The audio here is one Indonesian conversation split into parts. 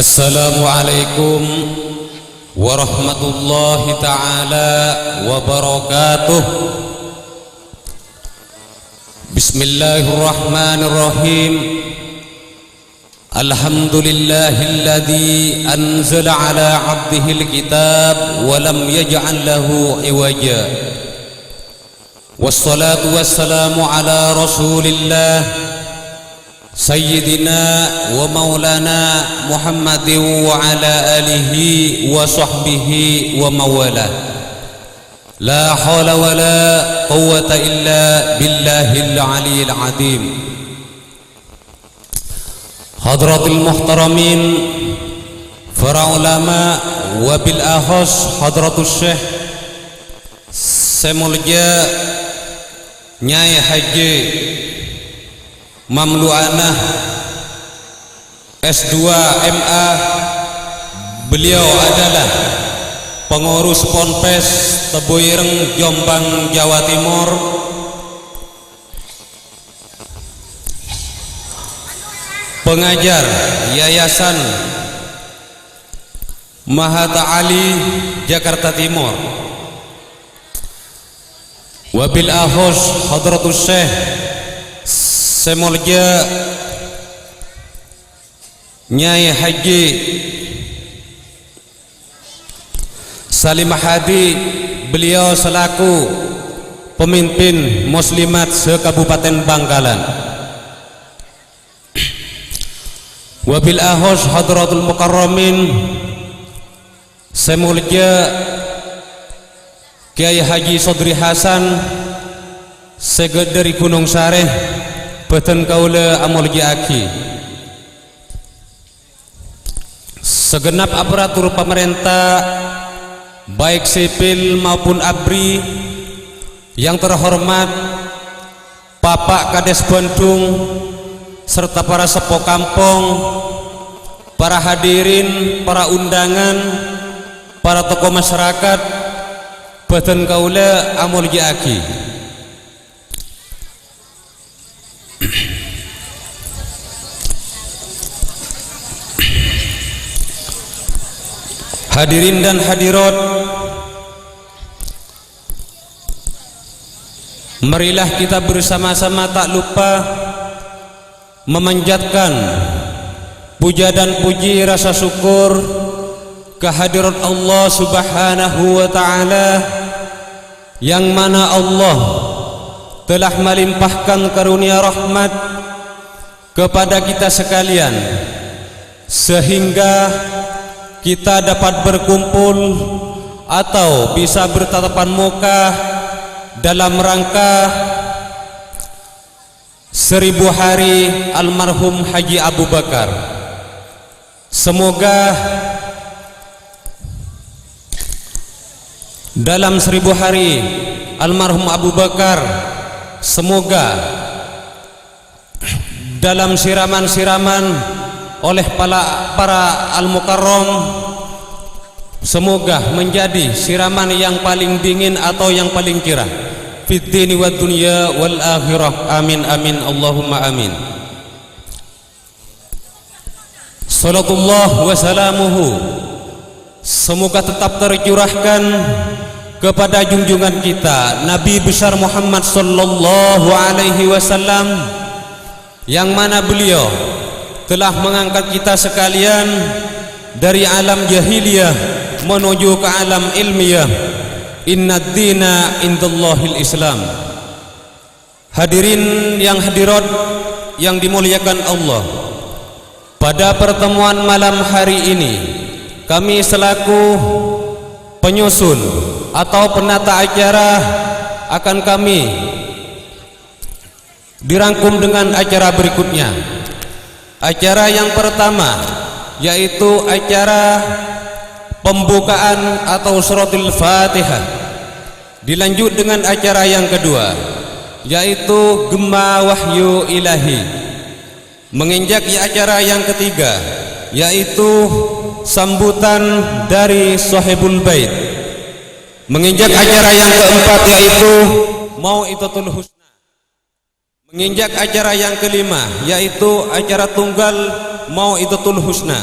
Assalamualaikum warahmatullahi ta'ala wabarakatuh. Bismillahirrahmanirrahim. Alhamdulillahilladzi anzala ala abdihil kitab wa lam yaj'al lahu iwaja. Wassalatu wassalamu ala rasulillah Sayyidina wa maulana Muhammadin wa ala alihi wa sahbihi wa mawala. La hawla wa la quwwata illa billahil aliyil azim. Hadratil muhtaramin, para ulama wa bil ahos hadratus syekh Semulja Nyai Haji Mamlu'anah S2 MA. Beliau adalah pengurus Ponpes Tebuireng, Jombang, Jawa Timur. Pengajar Yayasan Mahata Ali, Jakarta Timur. Wabil ahos hadratus syekh Semulja Nyai Haji Salimah Hadi, beliau selaku pemimpin muslimat se-Kabupaten Bangkalan. Wabil ahos hadratul mukarramin Semulja Kiai Haji Sodri Hasan Seged dari Gunung Sareh, Beten kaula amulja aki. Segenap aparatur pemerintah baik sipil maupun ABRI yang terhormat, Bapak Kades Bandung serta para sepuh kampung, para hadirin, para undangan, para tokoh masyarakat, beten kaula amulja aki. Hadirin dan hadirat, marilah kita bersama-sama tak lupa memanjatkan puja dan puji rasa syukur kehadirat Allah Subhanahu wa ta'ala, yang mana Allah telah melimpahkan karunia rahmat kepada kita sekalian sehingga kita dapat berkumpul atau bisa bertatapan muka dalam rangka 1000 hari almarhum Haji Abu Bakar. Semoga dalam 1000 hari almarhum Abu Bakar, semoga dalam siraman-siraman oleh para al-mukarram, semoga menjadi siraman yang paling dingin atau yang paling cerah fid dini wad dunya wal akhirah. Amin amin Allahumma amin. Salatullah wa salamuhu, semoga tetap tercurahkan kepada junjungan kita Nabi besar Muhammad sallallahu alaihi wasallam, yang mana beliau telah mengangkat kita sekalian dari alam jahiliyah menuju ke alam ilmiah. Innad dina indallahil Islam. Hadirin yang hadirat yang dimuliakan Allah, pada pertemuan malam hari ini kami selaku penyusun atau penata acara akan kami dirangkum dengan acara berikutnya. Acara yang pertama yaitu acara pembukaan atau suratul Fatihah. Dilanjut dengan acara yang kedua yaitu Gema Wahyu Ilahi. Menginjak acara yang ketiga yaitu sambutan dari Sahibul Bait. Menginjak acara yang keempat yaitu Mau'izatul Husna. Menginjak acara yang kelima yaitu acara tunggal Mau'izatul Husna.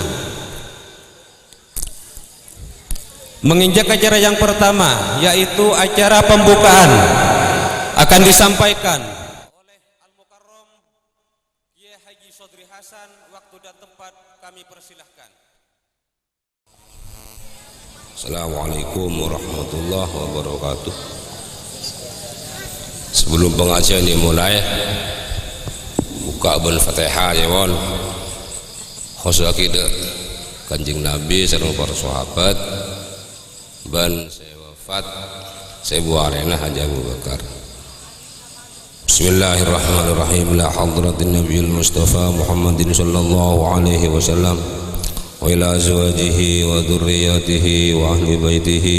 menginjak acara yang pertama, yaitu acara pembukaan, akan disampaikan oleh Al-Mukarram Kiai Haji Sodri Hasan. Waktu dan tempat kami persilahkan. Assalamualaikum warahmatullahi wabarakatuh. Sebelum pengajian dimulai, buka Al-Fatihah ya mon. Khosal kita Kanjeng Nabi sareng para sahabat ban saya wafat saya buarena Haji Abu Bakar. Bismillahirrahmanirrahim. La hadratin Nabiyil Mustafa Muhammadin sallallahu alaihi wasallam wa ila azwajihi wa dhurriyyatihi wa ahli baitihi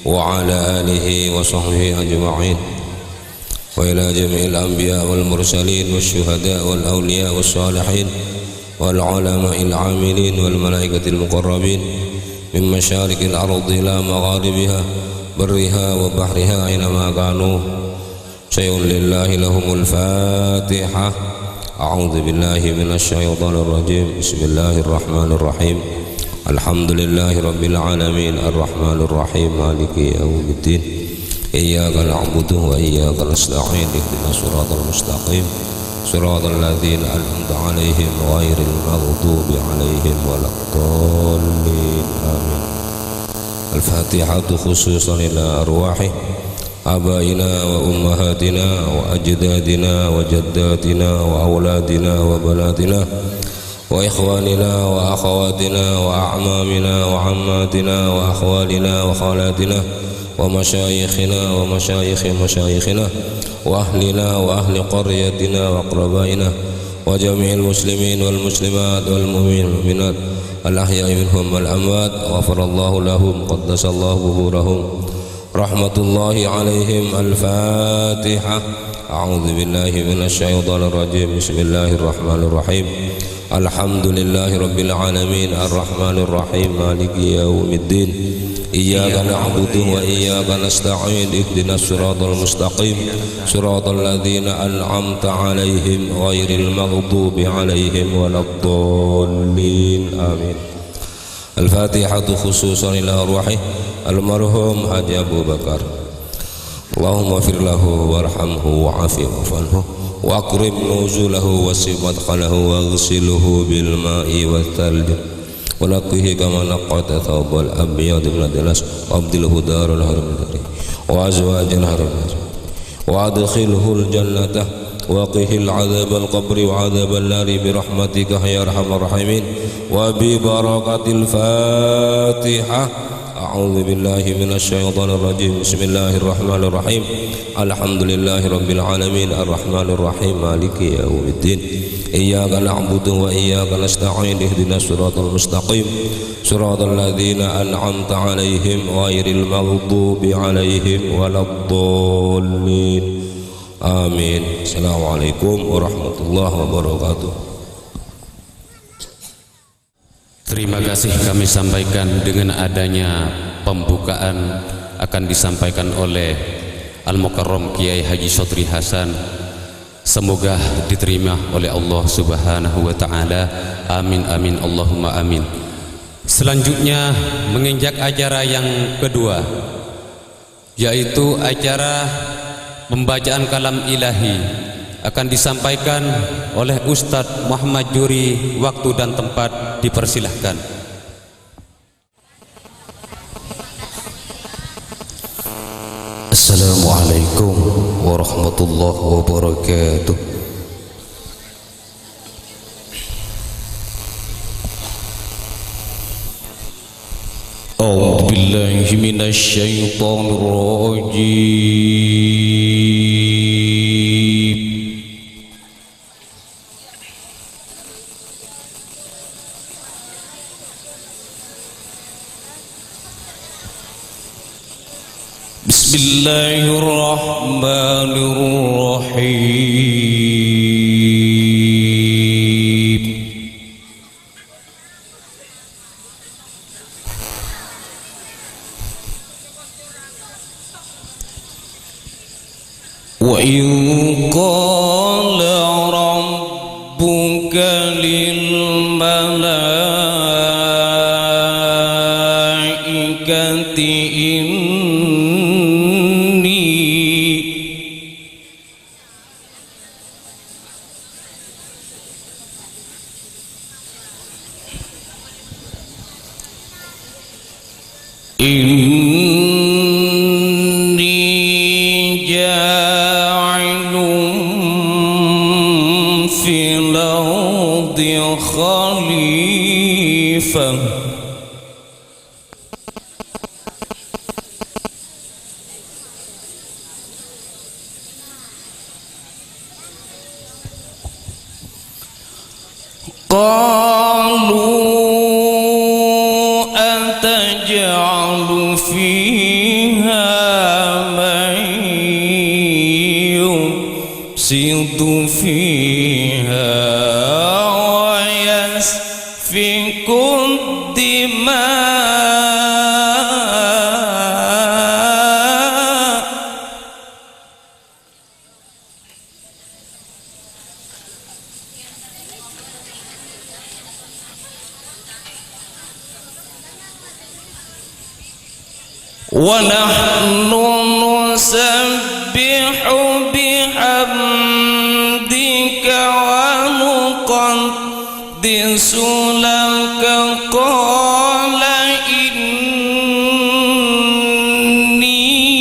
wa ala alihi wa sahbihi ajma'in wa ila jami'il anbiya wal mursalin wasyuhada wal awliya was salihin wal ulama'il amilin wal malaikatil muqarrabin min masyariqil ardi ila magharibiha barriha wa bahriha aynama kanu syai'un lillahi lahumul fatihah. A'udzu billahi minasy syaithanir rajim. Bismillahirrahmanirrahim. Alhamdulillahi rabbil alamin arrahmanir rahim maliki yaumiddin. Iyyaka na'budu wa iyyaka nasta'in ihdinas siratal mustaqim siratal ladzina an'amta 'alaihim ghairil maghdubi 'alaihim waladdallin. Amin. Al-Fatihatu khususan ila arwahi abaina wa ummahatina wa ajdadina wa jaddatina wa auladina wa banatina wa ikhwanina wa akhawatina wa a'mamina wa ammatina wa akhwalina wa khalatina wa masyayikhina wa masyayikhi masyayikhina wa ahlina wa ahli qaryatina wa aqrabaina wa jami'il muslimin wal muslimat wal mu'minin wal mu'minat al ahya'i minhum wal amwat ghafarallahu lahum qaddasallahu buhurahum rahmatullahi alaihim. Al-Fatihah. A'udzu billahi minasy syaithanir rajim. Bismillahirrahmanirrahim. Alhamdulillahi rabbil alamin arrahmanir rahim maliki yaumiddin. Iyyaka na'budu wa iyyaka nasta'in ihdinas siratal mustaqim siratal ladzina an'amta 'alaihim ghairil maghdubi 'alaihim waladdallin. Amin. Al-Fatihatu khususan ila arwahi almarhum Haji Abu Bakar. Allahumma fir lahu warhamhu wa'afi wa'fanhu wa akrim nuzulahu wasi' madkhalahu waghsilhu bil ma'i wat thalj wa naqihi kama naqata thawbal abyad min ad-danas wa abdilhu darul haram wa azwajan haram wa adkhilhu al-jannata wa qihil 'adzabal qabri wa 'adzaban nari bi rahmatika ya arhamar rahimin wa bi barakatil Fatihah. A'udzu billahi minasy syaithanir rajim. Bismillahirrahmanirrahim. Alhamdulillahi rabbil alamin arrahmanir rahim maliki yaumiddin. Iyyaka na'budu wa iyyaka nasta'in ihdinas siratal mustaqim siratal ladzina an'amta 'alaihim ghairil maghdubi 'alaihim waladdallin. Amin. Assalamualaikum warahmatullahi wabarakatuh. Terima kasih kami sampaikan dengan adanya pembukaan akan disampaikan oleh Al-Mukarram Kiai Haji Sodri Hasan. Semoga diterima oleh Allah Subhanahu wa taala. Amin amin Allahumma amin. Selanjutnya menginjak acara yang kedua, yaitu acara pembacaan kalam ilahi, akan disampaikan oleh Ustadz Muhammad Juri. Waktu dan tempat dipersilahkan. Assalamualaikum warahmatullahi wabarakatuh. A'udzu billahi minasy syaithanir rajim. Bismillahirrahmanirrahim. Wa in qala rabbuka lil malaikati إني جاعل في الأرض خليفة قالوا أتجعل فيها من يفسد فيها ويسفك الدماء ونحن نسبح بحمدك ونقدس لك قال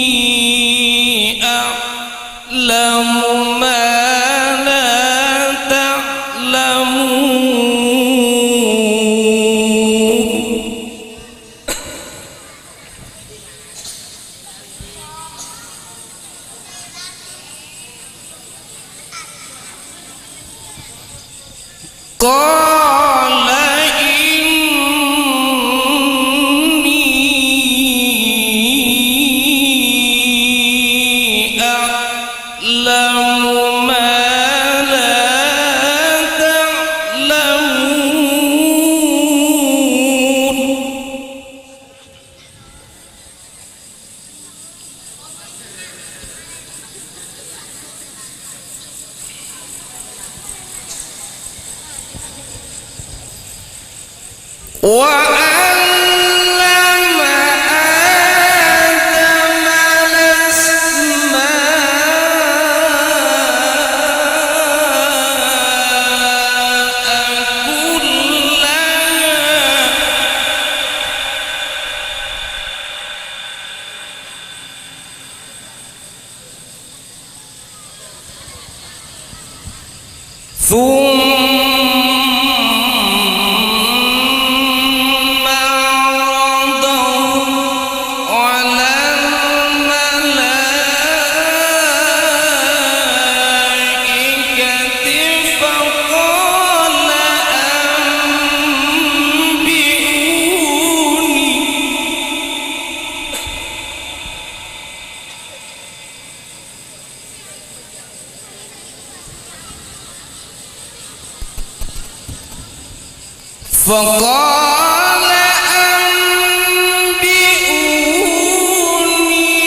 إني أعلم ما لا تعلمون قال إني أعلم ما لا تعلمون وعلم آدم الأسماء ثم عرضهم على الملائكة فقال أنبئوني فقال أنبئوني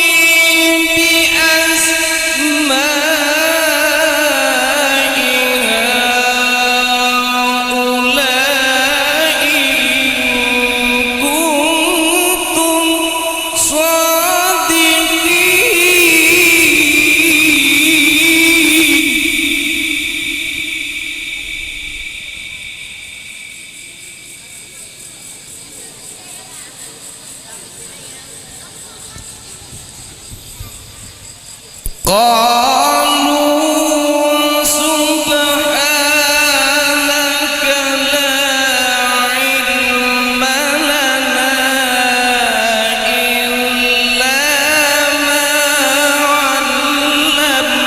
بأسماء هؤلاء إن كنتم صادقين قالوا سبحانك لا علم لنا إلا ما علمتنا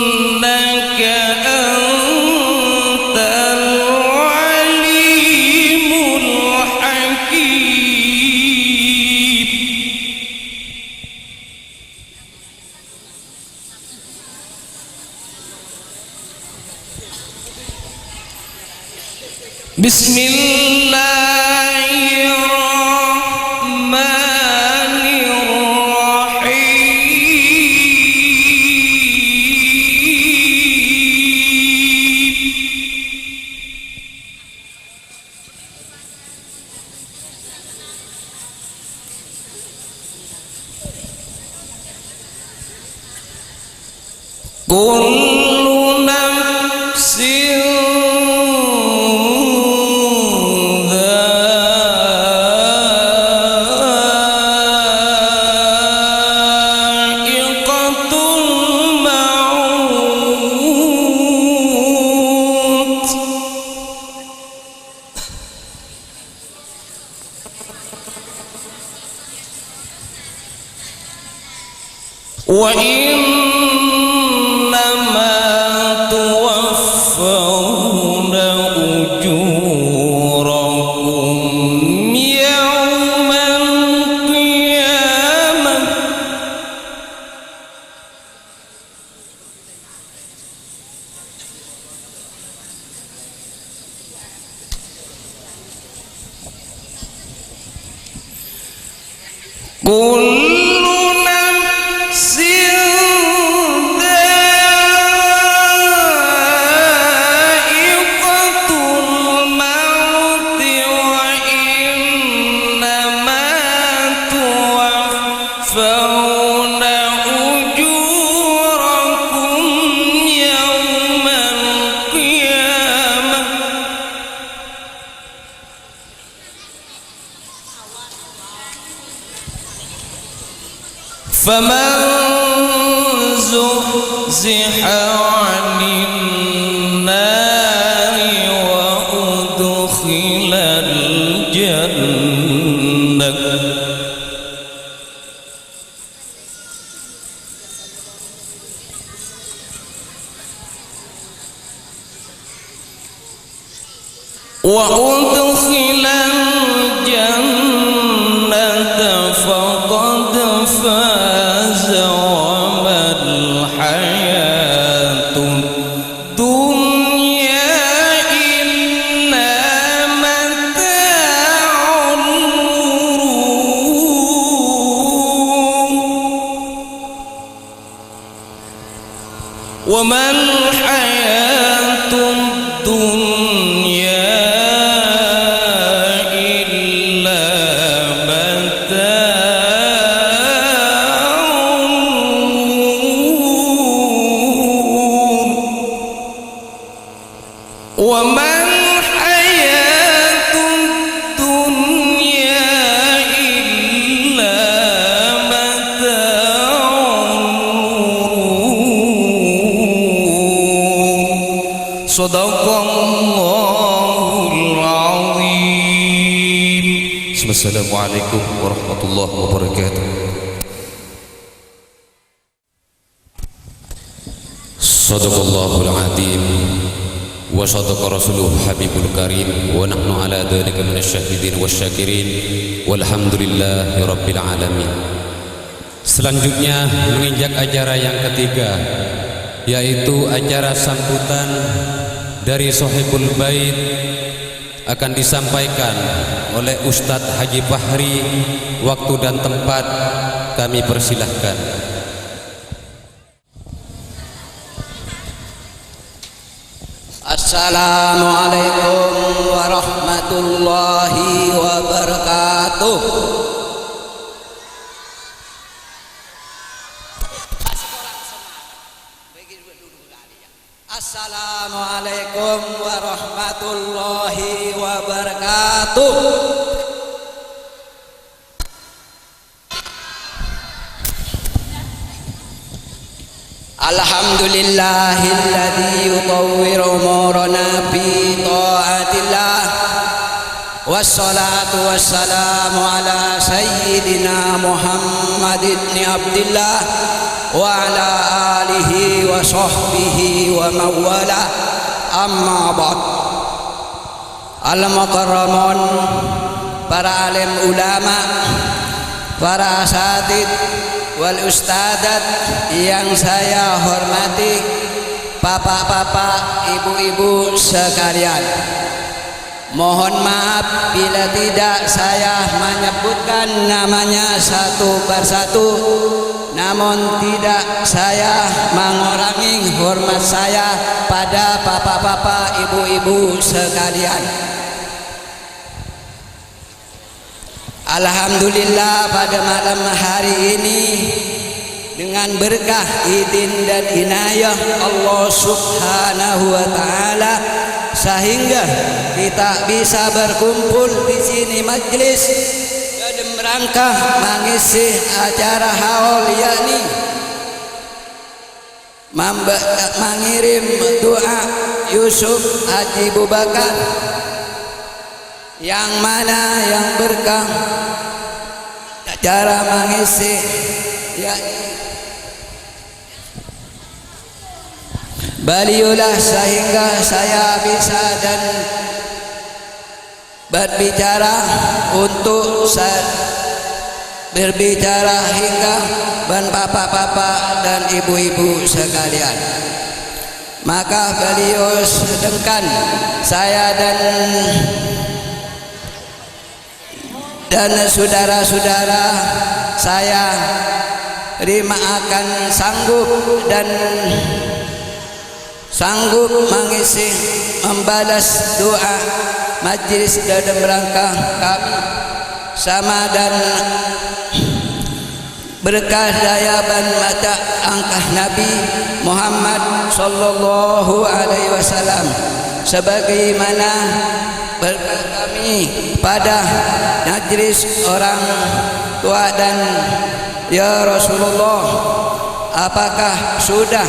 إنك أنت العليم الحكيم بسم الله الرحمن الرحيم kullu nafsin dha'iqatul maut. Wa innama tuwaffawna ujurakum yawmal qiyamah. Kullu nafsin dha'iqatul maut wa innama tuwaffawna ujurakum yawmal qiyamah. فمن زحزح عن النار وأدخل الجنة فقد فاز وما الحياة الدنيا إلا متاع الغرور وما الحياة الدنيا إلا وما الحياة الدنيا إلا متاع الغرور. صدق الله العظيم. Assalamualaikum warahmatullahi wabarakatuh. Sadaqallahul azim wa sadaqa rasuluhu habibul karim wa nahnu ala dzalika minasyahidin wasyakirin walhamdulillahi rabbil alamin. Selanjutnya menginjak acara yang ketiga, yaitu acara sambutan dari Sohibul Bait akan disampaikan oleh Ustadz Haji Fahri. Waktu dan tempat kami persilahkan. Assalamualaikum warahmatullahi wabarakatuh. Assalamualaikum warahmatullahi wabarakatuh. Alhamdulillahilladzi yutawwiru umurana bi ta'atillah. Wassalatu wassalamu ala sayyidina Muhammad ibn Abdillah wa ala alihi wa sahbihi wa mawala. Amma ba'd. Al-mukarramun, para alim ulama, para asatid wal ustadat yang saya hormati, bapak-bapak, ibu-ibu sekalian, mohon maaf bila tidak saya menyebutkan namanya satu persatu, namun tidak saya mengurangi hormat saya pada bapak-bapak, ibu-ibu sekalian. Alhamdulillah pada malam hari ini dengan berkah izin dan inayah Allah Subhanahu wa taala sehingga kita bisa berkumpul di sini majlis dalam rangka mengisi acara haul yakni mengirim doa Yusuf Haji Bubakar yang mana yang berkah cara mengisi yakni beliaulah sehingga saya bisa dan berbicara untuk berbicara hingga dan bapak-bapak dan ibu-ibu sekalian. Maka beliau sedangkan saya dan saudara-saudara saya terima akan sanggup mengisi membalas doa majlis dalam rangka kami sama dan berkah daya dan mata angkah Nabi Muhammad sallallahu alaihi wasallam sebagaimana berkah kami pada majlis orang tua dan ya Rasulullah, apakah sudah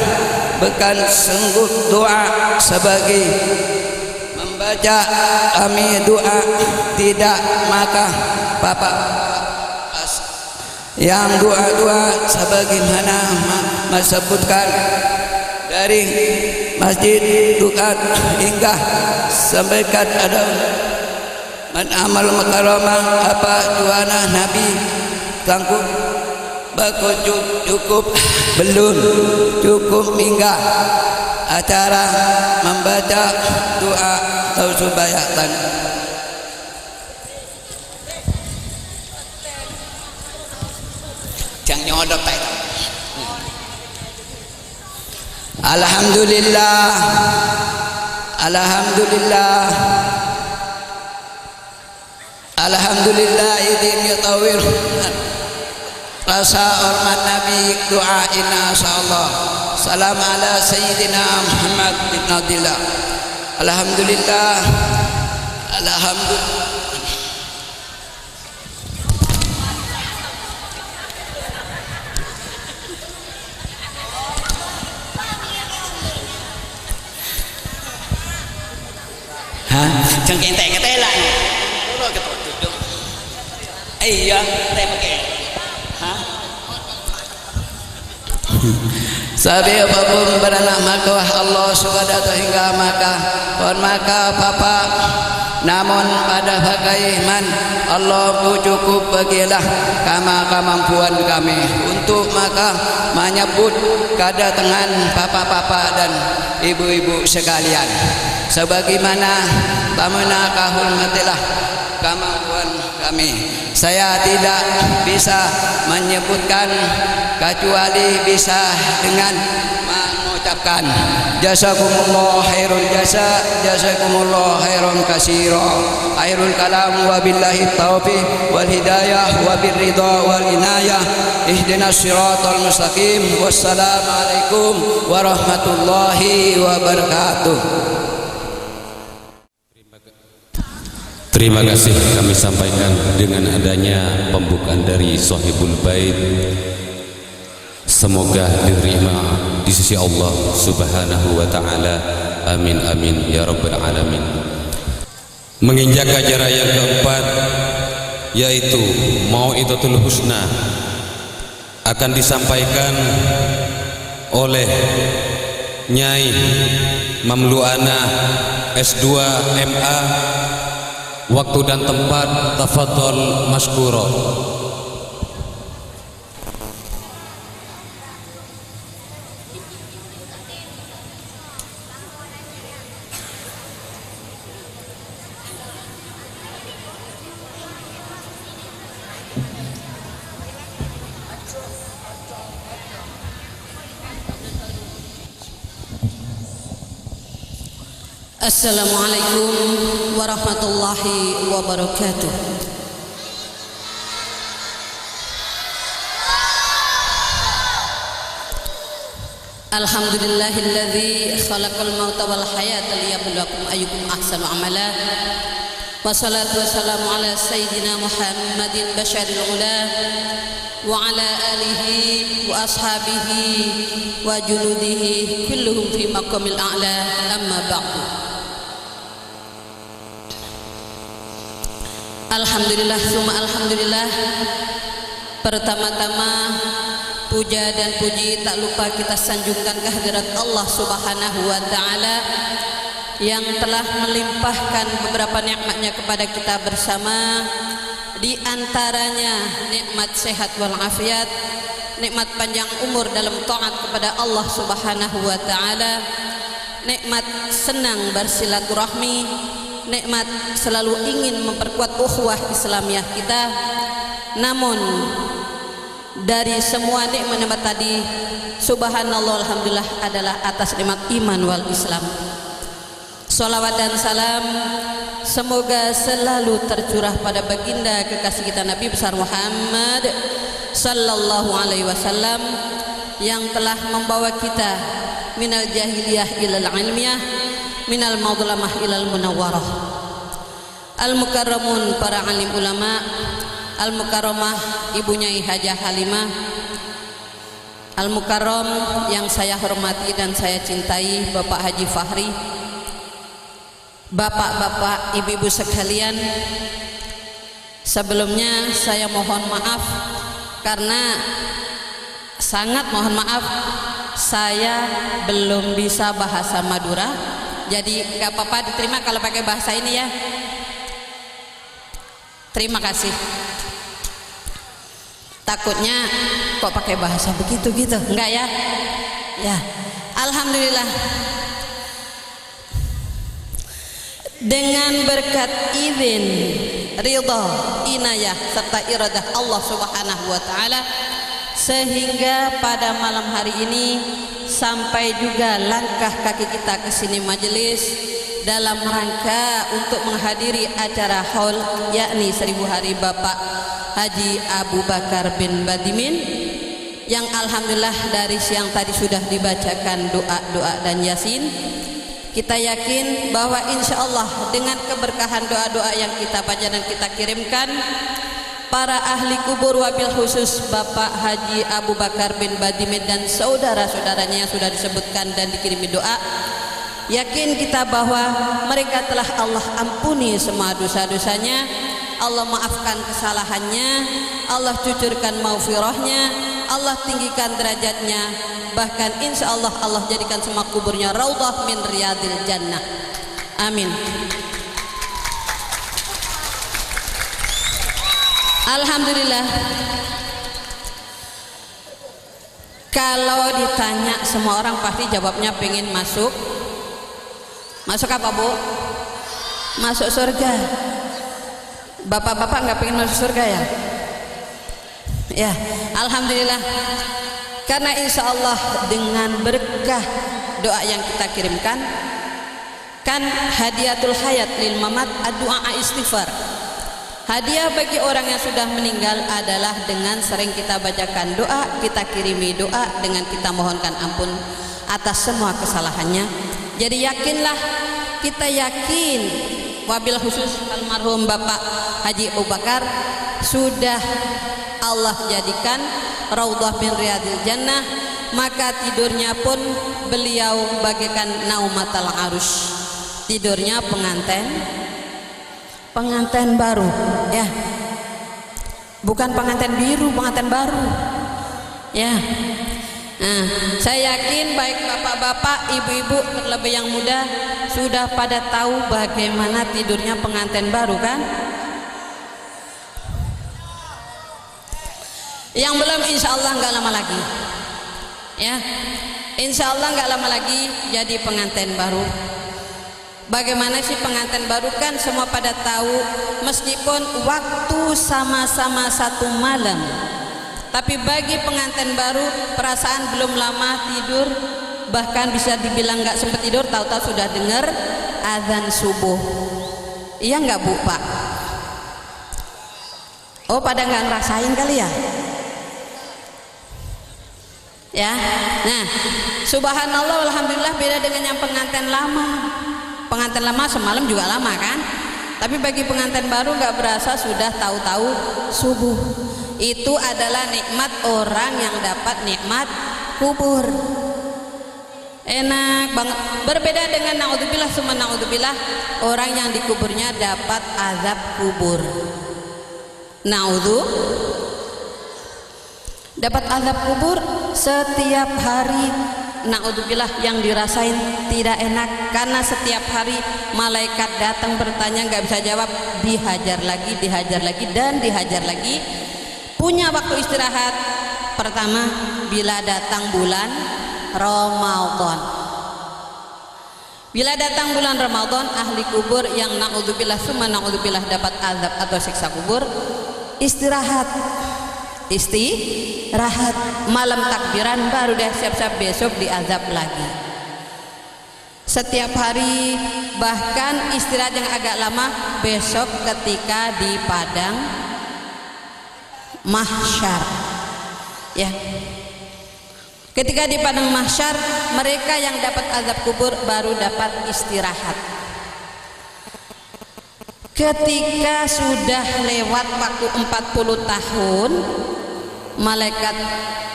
bukan sungguh doa sebagai membaca kami doa tidak, maka Bapak yang doa-doa sebagaimana disebutkan dari Masjid Dukat hingga sampaikan ada man amal makaramah apa tuana Nabi sanggup cukup belum cukup hingga acara membaca doa atau subayatan. Jangan nyodok tay. Alhamdulillah, alhamdulillah, alhamdulillah idin yatawir rasa hormat Nabi doa inna insyaallah. Salam ala Sayyidina Muhammad bin Abdillah. Alhamdulillah, alhamdulillah. Jangan kete lah. Iya, teh pakai. Sabi apapun beranak maka Allah subhanahu hingga maka papa namun pada bagaimana Allah cukup bagilah kemampuan kami untuk maka menyebut kedatangan papa-papa dan ibu-ibu sekalian sebagaimana tamana kahormatilah kemampuan kami. Saya tidak bisa menyebutkan kecuali bisa dengan mengucapkan jazakumullah khairul jasa, jazakumullah khairan katsira, khairul kalam wa billahi taufiq wal hidayah wa birridha wal inayah ihdinas siratal mustaqim. Wassalamualaikum warahmatullahi wabarakatuh. Terima kasih kami sampaikan dengan adanya pembukaan dari Sohibul Bait. Semoga diterima di sisi Allah Subhanahu wa taala. Amin amin ya rabbal alamin. Menginjak acara yang keempat yaitu Mau'izatul Husna akan disampaikan oleh Nyai Mamluana S2 MA. Waktu dan tempat tafadhol maskuro. Assalamualaikum warahmatullahi wabarakatuh. Alhamdulillahilladzi khalaqal mauta wal hayata liyabluwakum ayyukum ahsanu amala. Wassalatu wassalamu ala sayyidina Muhammadin basyaril ula wa ala alihi wa ashabihi wa junudihi kulluhum fi maqamil a'la, amma ba'du. Alhamdulillah summa alhamdulillah. Pertama-tama puja dan puji tak lupa kita sanjungkan kehadirat Allah Subhanahu wa ta'ala yang telah melimpahkan beberapa nikmatnya kepada kita bersama, di antaranya nikmat sehat wal afiat, nikmat panjang umur dalam taat kepada Allah Subhanahu wa ta'ala, nikmat senang bersilaturahmi, nikmat selalu ingin memperkuat ukhuwah Islamiyah kita. Namun dari semua nikmat tadi, subhanallah alhamdulillah adalah atas nikmat iman wal Islam. Salawat dan salam semoga selalu tercurah pada baginda kekasih kita Nabi besar Muhammad sallallahu alaihi wasallam yang telah membawa kita minal jahiliyah ilal ilmiyah, minal madlamah ilal munawwarah. Al-mukarramun para alim ulama, al-mukarramah ibunya Hajah Halimah, al-mukarram yang saya hormati dan saya cintai Bapak Haji Fahri, bapak-bapak, ibu-ibu sekalian. Sebelumnya saya mohon maaf karena sangat mohon maaf saya belum bisa bahasa Madura. Jadi gak apa-apa, diterima kalau pakai bahasa ini ya. Terima kasih. Takutnya kok pakai bahasa begitu gitu, enggak ya? Ya, alhamdulillah. Dengan berkat izin, ridha, inayah serta iradah Allah Subhanahu wa taala, sehingga pada malam hari ini sampai juga langkah kaki kita ke sini majelis dalam rangka untuk menghadiri acara haul yakni 1000 hari Bapak Haji Abu Bakar bin Badimin, yang alhamdulillah dari siang tadi sudah dibacakan doa-doa dan yasin. Kita yakin bahwa insya Allah dengan keberkahan doa-doa yang kita baca dan kita kirimkan, para ahli kubur wabil khusus Bapak Haji Abu Bakar bin Badimin dan saudara-saudaranya yang sudah disebutkan dan dikirimi doa, yakin kita bahwa mereka telah Allah ampuni semua dosa-dosanya, Allah maafkan kesalahannya, Allah cucurkan maghfirahnya, Allah tinggikan derajatnya, bahkan insya Allah Allah jadikan semua kuburnya raudhah min riyadil jannah. Amin. Alhamdulillah. Kalau ditanya semua orang pasti jawabnya pengen masuk. Masuk apa Bu? Masuk surga. Bapak-bapak nggak pengen masuk surga ya? Ya, alhamdulillah. Karena insya Allah dengan berkah doa yang kita kirimkan, kan hadiatul hayat lil mamat ad-du'a istighfar. Hadiah bagi orang yang sudah meninggal adalah dengan sering kita bacakan doa, kita kirimi doa dengan kita mohonkan ampun atas semua kesalahannya. Jadi yakinlah, kita yakin wabil khusus almarhum Bapak Haji Abu Bakar sudah Allah jadikan raudhah min riyadil jannah, maka tidurnya pun beliau bagaikan naumatal arus, tidurnya pengantin baru ya, bukan pengantin biru, pengantin baru ya. Nah, saya yakin baik bapak-bapak, ibu-ibu, terlebih yang muda sudah pada tahu bagaimana tidurnya pengantin baru kan? Yang belum insya Allah nggak lama lagi ya, insya Allah nggak lama lagi jadi pengantin baru. Bagaimana sih pengantin baru? Kan semua pada tahu, meskipun waktu sama-sama satu malam, tapi bagi pengantin baru perasaan belum lama tidur, bahkan bisa dibilang nggak sempat tidur, tahu-tahu sudah dengar azan subuh. Iya nggak Bu Pak? Oh pada nggak ngerasain kali ya? Ya, nah Subhanallah, alhamdulillah beda dengan yang pengantin lama. Pengantin lama semalam juga lama kan, tapi bagi pengantin baru nggak berasa sudah tahu-tahu subuh. Itu adalah nikmat orang yang dapat nikmat kubur. Enak banget. Berbeda dengan naudzubillah summa naudzubillah, orang yang dikuburnya dapat azab kubur. Dapat azab kubur setiap hari. Naudzubillah, yang dirasain tidak enak karena setiap hari malaikat datang bertanya nggak bisa jawab, dihajar lagi dan dihajar lagi. Punya waktu istirahat pertama bila datang bulan Ramadan. Bila datang bulan Ramadan, ahli kubur yang naudzubillah summa naudzubillah dapat azab atau siksa kubur, istirahat, malam takbiran baru deh siap-siap besok diazab lagi. Setiap hari, bahkan istirahat yang agak lama besok ketika di padang mahsyar, ya. Ketika di padang mahsyar, mereka yang dapat azab kubur baru dapat istirahat. Ketika sudah lewat waktu 40 tahun, malaikat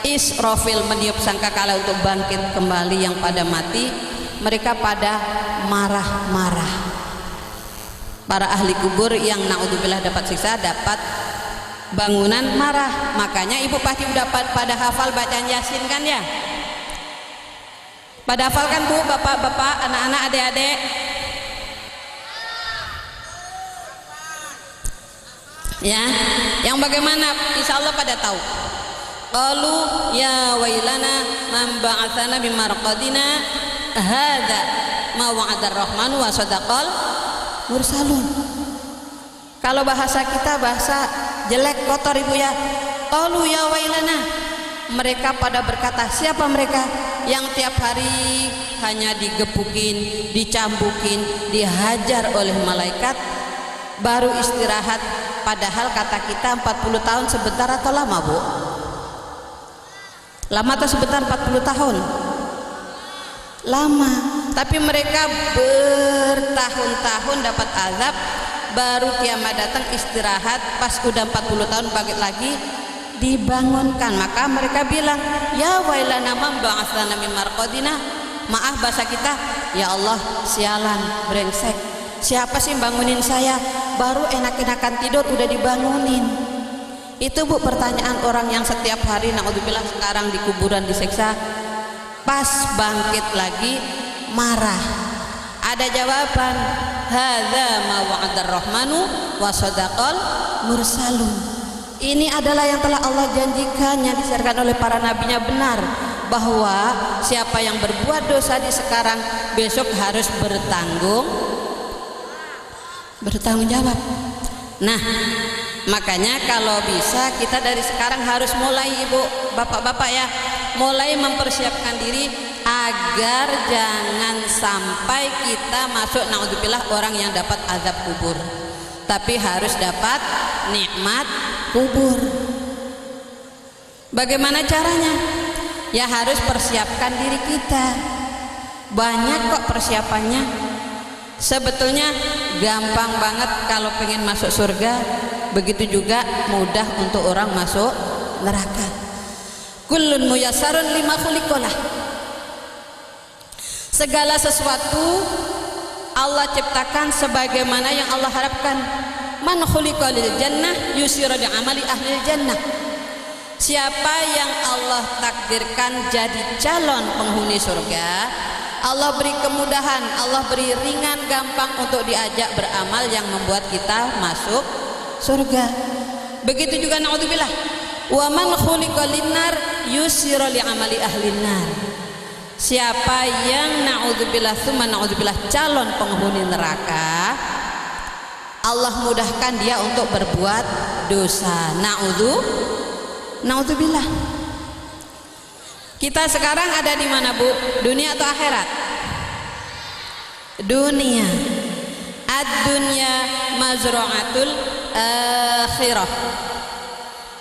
Israfil meniup sangkakala untuk bangkit kembali yang pada mati. Mereka pada marah-marah. Para ahli kubur yang naudzubillah dapat siksa, dapat bangunan marah. Makanya ibu pasti udah pada hafal bacaan Yasin kan ya? Pada hafal kan bu, bapak-bapak, anak-anak, adik-adik? Ya, yang bagaimana? Insya Allah pada tahu. Qalu ya wailana man ba'atsana min marqadina hadza ma wa'adar rahman wa sadaqal mursalun. Kalau bahasa kita bahasa jelek kotor ibu ya. Qalu ya wailana, mereka pada berkata, siapa mereka yang tiap hari hanya digebukin, dicambukin, dihajar oleh malaikat, baru istirahat, padahal kata kita 40 tahun sebentar atau lama bu? Lama atau sebentar 40 tahun? Lama. Tapi mereka bertahun-tahun dapat azab, baru kiamat datang istirahat, pas udah 40 tahun bangkit lagi dibangunkan. Maka mereka bilang, ya wailana man ba'atsana min marqadina. Maaf bahasa kita, ya Allah sialan, brengsek, siapa sih bangunin saya, baru enak-enakan tidur udah dibangunin. Itu bu pertanyaan orang yang setiap hari naudzubillah sekarang di kuburan disiksa, pas bangkit lagi marah. Ada jawaban, hadza ma wa'adar rahmanu wa sadaqal mursalun. Ini adalah yang telah Allah janjikan, yang disiarkan oleh para nabinya benar, bahwa siapa yang berbuat dosa di sekarang besok harus bertanggung jawab. Nah, makanya kalau bisa kita dari sekarang harus mulai ibu, bapak-bapak ya, mulai mempersiapkan diri agar jangan sampai kita masuk naudzubillah orang yang dapat azab kubur, tapi harus dapat nikmat kubur. Bagaimana caranya? Ya harus persiapkan diri kita. Banyak kok persiapannya. Sebetulnya gampang banget kalau pengen masuk surga, begitu juga mudah untuk orang masuk neraka. Kullun muyassarun lima khuliqalah. Segala sesuatu Allah ciptakan sebagaimana yang Allah harapkan. Man khuliqa lil jannah yusira di amali ahli jannah. Siapa yang Allah takdirkan jadi calon penghuni surga, Allah beri kemudahan, Allah beri ringan gampang untuk diajak beramal yang membuat kita masuk surga. Begitu juga naudzubillah, wa man khuliqa linnar yusira li amali ahli nar. Siapa yang naudzubillah tsumma naudzubillah calon penghuni neraka, Allah mudahkan dia untuk berbuat dosa. Naudzubillah. Kita sekarang ada di mana bu? Dunia atau akhirat? Dunia. Ad-dunya mazra'atul akhirah.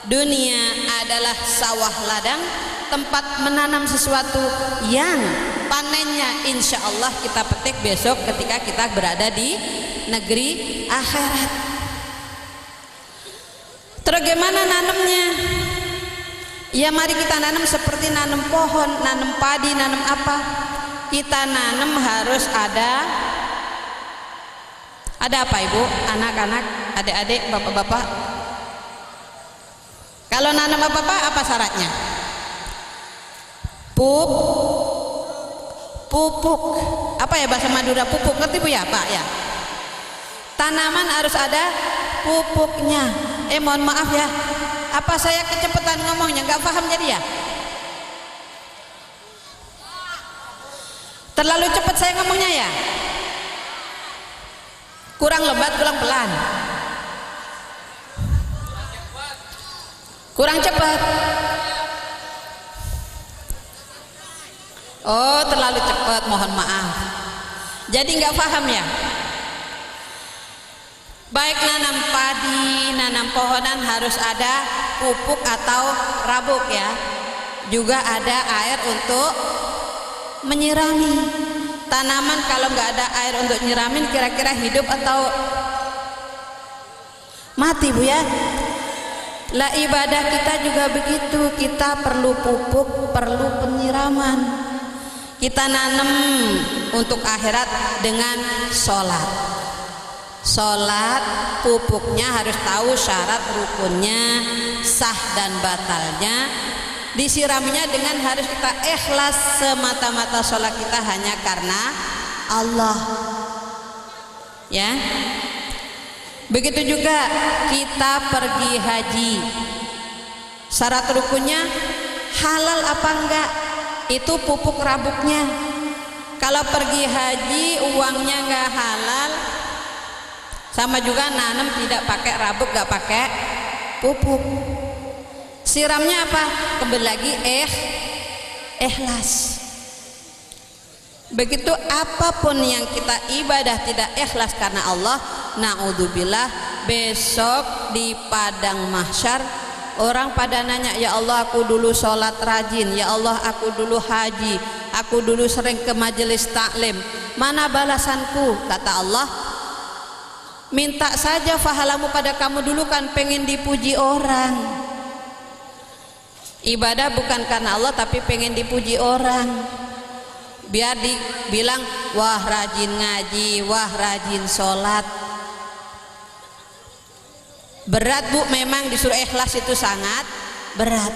Dunia adalah sawah ladang, tempat menanam sesuatu yang panennya insya Allah kita petik besok ketika kita berada di negeri akhirat. Terus gimana nanamnya? Ya mari kita nanam seperti nanam pohon, nanam padi, nanam apa. Kita nanam harus ada apa ibu? Anak-anak, adik-adik, bapak-bapak. Kalau nanam apa-apa, apa syaratnya? Pupuk. Apa ya bahasa Madura pupuk? Ngerti bu ya Pak ya? Tanaman harus ada pupuknya. Mohon maaf ya, apa saya kecepatan ngomongnya? Nggak paham jadi ya? Terlalu cepat saya ngomongnya ya? Kurang lebat, kurang pelan? Kurang cepat? Oh, terlalu cepat, mohon maaf. Jadi nggak paham ya? Baik nanam padi, nanam pohonan harus ada pupuk atau rabuk ya. Juga ada air untuk menyirami. Tanaman kalau nggak ada air untuk nyiramin kira-kira hidup atau mati bu ya? Lah ibadah kita juga begitu, kita perlu pupuk, perlu penyiraman. Kita nanam untuk akhirat dengan sholat. Sholat pupuknya harus tahu syarat rukunnya, sah dan batalnya. Disiraminya dengan harus kita ikhlas semata-mata sholat kita hanya karena Allah. Ya. Begitu juga kita pergi haji. Syarat rukunnya halal apa enggak? Itu pupuk rabuknya. Kalau pergi haji uangnya enggak halal, sama juga nanam tidak pakai rabuk, enggak pakai pupuk. Siramnya apa? Kembali lagi ikhlas. Begitu apapun yang kita ibadah tidak ikhlas karena Allah, naudzubillah, besok di padang mahsyar orang pada nanya, ya Allah aku dulu sholat rajin, ya Allah aku dulu haji, aku dulu sering ke majelis taklim, mana balasanku? Kata Allah, minta saja pahalamu pada kamu dulu, kan pengen dipuji orang. Ibadah bukan karena Allah tapi pengen dipuji orang, biar dibilang wah rajin ngaji, wah rajin sholat. Berat bu, memang disuruh ikhlas itu sangat berat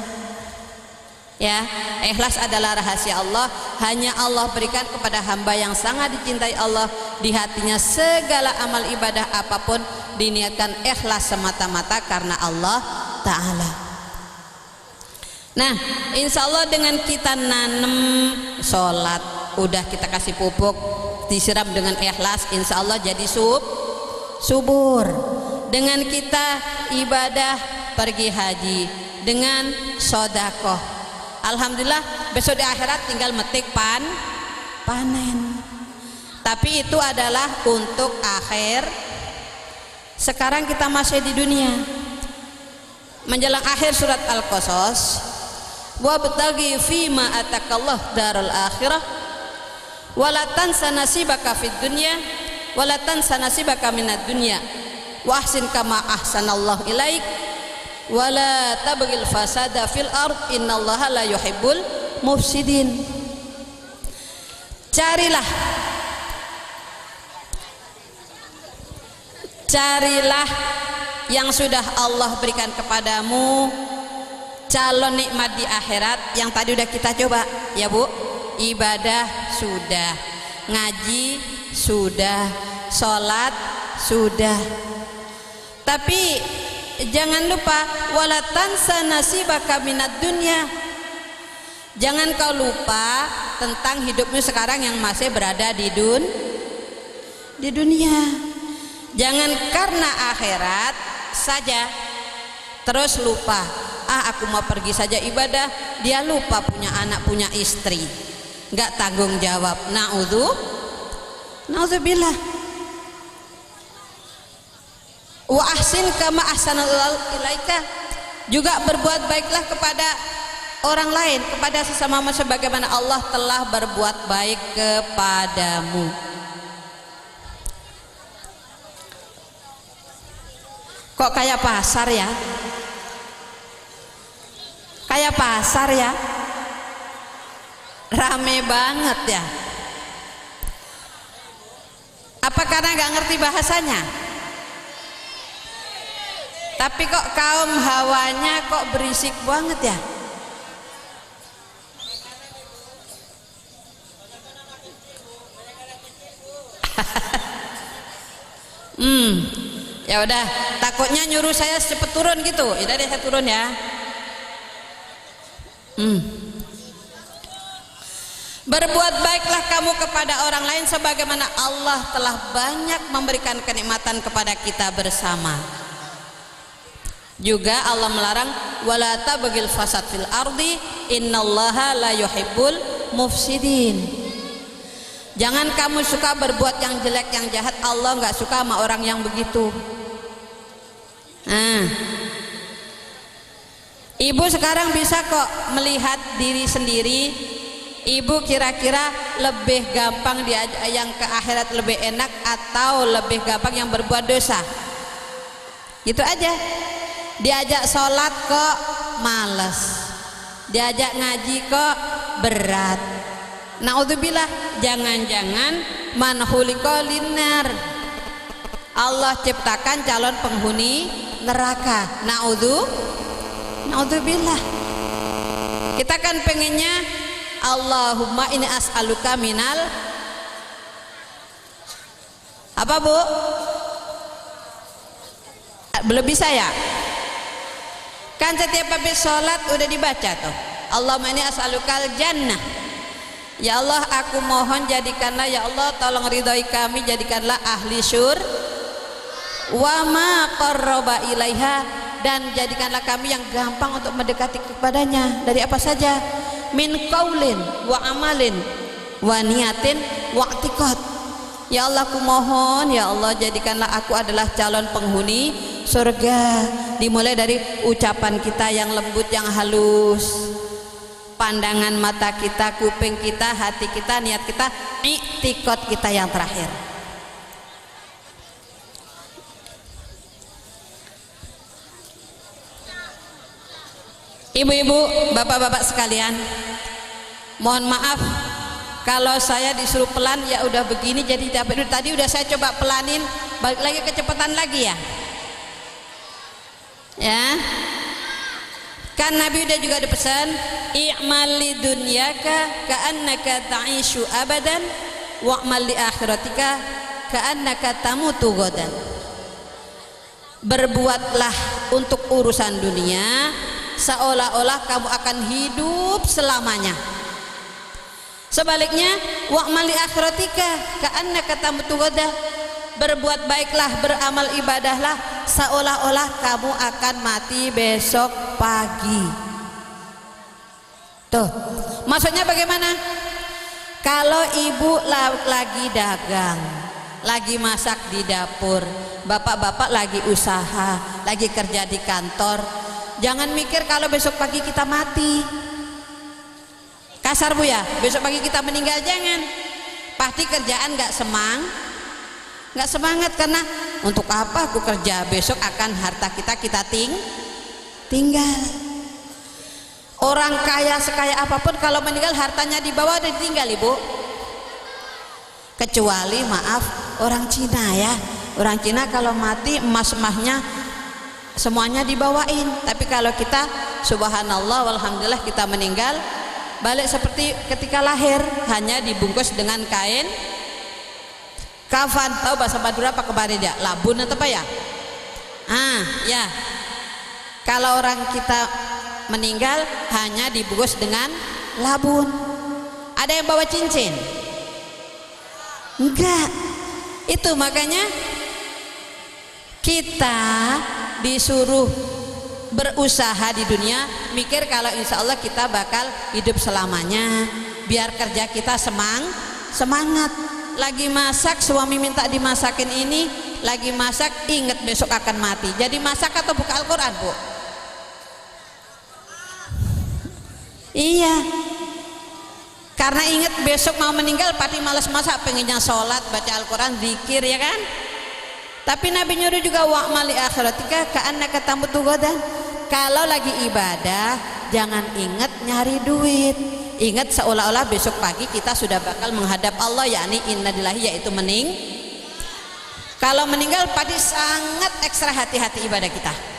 ya. Ikhlas adalah rahasia Allah, hanya Allah berikan kepada hamba yang sangat dicintai Allah. Di hatinya segala amal ibadah apapun diniatkan ikhlas semata-mata karena Allah Ta'ala. Nah insya Allah dengan kita nanam sholat, udah kita kasih pupuk, disiram dengan ikhlas, insya Allah jadi subur. Dengan kita ibadah pergi haji dengan sodakoh, alhamdulillah besok di akhirat tinggal metik panen. Tapi itu adalah untuk akhir. Sekarang kita masih di dunia, menjelang akhir surat Al-Qasas, wabtaghi fima atakallah darul akhirah wala tansa nasibaka fid dunya wala tansa nasibaka minad dunya wa ahsin kama ahsanallahu ilaik wala tabghil fasada fil ard innallaha la yuhibbul mufsidin. Carilah yang sudah Allah berikan kepadamu, calon nikmat di akhirat yang tadi udah kita coba ya bu. Ibadah sudah, ngaji sudah, sholat sudah, tapi jangan lupa wala tansa nasibaka minad dunya. Jangan kau lupa tentang hidupmu sekarang yang masih berada di dunia. Jangan karena akhirat saja terus lupa, aku mau pergi saja ibadah, dia lupa punya anak, punya istri, nggak tanggung jawab. Naudzubillah. Wa ahsin kama ahsanallahu ilaika, Juga berbuat baiklah kepada orang lain, kepada sesama manusia sebagaimana Allah telah berbuat baik kepadamu. Kok kayak pasar ya? Kayak pasar ya? Rame banget ya? Apa karena nggak ngerti bahasanya? Tapi kok kaum hawanya kok berisik banget ya? Ya udah, takutnya nyuruh saya cepet turun gitu. Ya deh, saya turun ya. Berbuat baiklah kamu kepada orang lain sebagaimana Allah telah banyak memberikan kenikmatan kepada kita bersama. Juga Allah melarang wala tabghil fasad fil ardi innallaha la yuhibbul mufsidin. Jangan kamu suka berbuat yang jelek, yang jahat. Allah nggak suka sama orang yang begitu. Ibu sekarang bisa kok melihat diri sendiri. Ibu kira-kira lebih gampang diajak yang ke akhirat lebih enak atau lebih gampang yang berbuat dosa? Gitu aja. Diajak sholat kok males, diajak ngaji kok berat. Naudzubillah, jangan-jangan man khuliqa linnar, Allah ciptakan calon penghuni neraka. Naudzubillah. Kita kan pengennya Allahumma ini as'aluka minal apa bu? Belum bisa ya? Kan setiap habis sholat udah dibaca tuh, Allahumma ini as'alukal jannah. Ya Allah, aku mohon jadikanlah, ya Allah tolong ridhoi kami, jadikanlah ahli syur wa ma qarraba ilaiha, dan jadikanlah kami yang gampang untuk mendekati kepadanya dari apa saja, min qaulin wa amalin wa niyatin wa i'tiqad. Ya Allah, aku mohon, ya Allah jadikanlah aku adalah calon penghuni surga, dimulai dari ucapan kita yang lembut, yang halus, pandangan mata kita, kuping kita, hati kita, niat kita, i'tiqad kita yang terakhir. Ibu-ibu, bapak-bapak sekalian, mohon maaf kalau saya disuruh pelan, ya udah begini jadi dapat. Tadi udah saya coba pelanin, balik lagi kecepatan lagi ya. Ya. Kan Nabi udah juga dipesan, i'mal li dunyaka ka'annaka ta'ishu abadan wa'mal li akhiratika ka'annaka tamutu ghadan. Berbuatlah untuk urusan dunia seolah-olah kamu akan hidup selamanya. Sebaliknya, wa'mal li akhiratika ka'annaka tamutu ghadan. Berbuat baiklah, beramal ibadahlah seolah-olah kamu akan mati besok pagi. Tuh, maksudnya bagaimana? Kalau ibu lagi dagang, lagi masak di dapur, bapak-bapak lagi usaha, lagi kerja di kantor, jangan mikir kalau besok pagi kita mati. Kasar bu ya, besok pagi kita meninggal, jangan. Pasti kerjaan nggak semangat, karena untuk apa aku kerja, besok akan harta kita tinggal. Orang kaya sekaya apapun kalau meninggal hartanya di bawah udah ditinggal ibu. Kecuali maaf orang Cina ya, orang Cina kalau mati emas-emasnya semuanya dibawain. Tapi kalau kita subhanallah walhamdulillah kita meninggal balik seperti ketika lahir, hanya dibungkus dengan kain kafan. Tahu bahasa Madura apa kemarin ya? Labun atau apa ya? Ya. Kalau orang kita meninggal hanya dibungkus dengan labun. Ada yang bawa cincin? Enggak. Itu makanya kita disuruh berusaha di dunia, mikir kalau insya Allah kita bakal hidup selamanya, biar kerja kita semangat. Lagi masak, suami minta dimasakin ini, lagi masak inget besok akan mati, jadi masak atau buka Al-Quran bu? Iya, karena ingat besok mau meninggal pasti malas masak, pengennya sholat, baca Al-Quran, zikir, ya kan? Tapi Nabi nyuruh juga wa'mali akhiratika ka'annaka tamutu ghadan. Kalau lagi ibadah jangan ingat nyari duit, ingat seolah-olah besok pagi kita sudah bakal menghadap Allah, yakni inna lillahi, yaitu kalau meninggal pasti sangat ekstra hati-hati ibadah kita.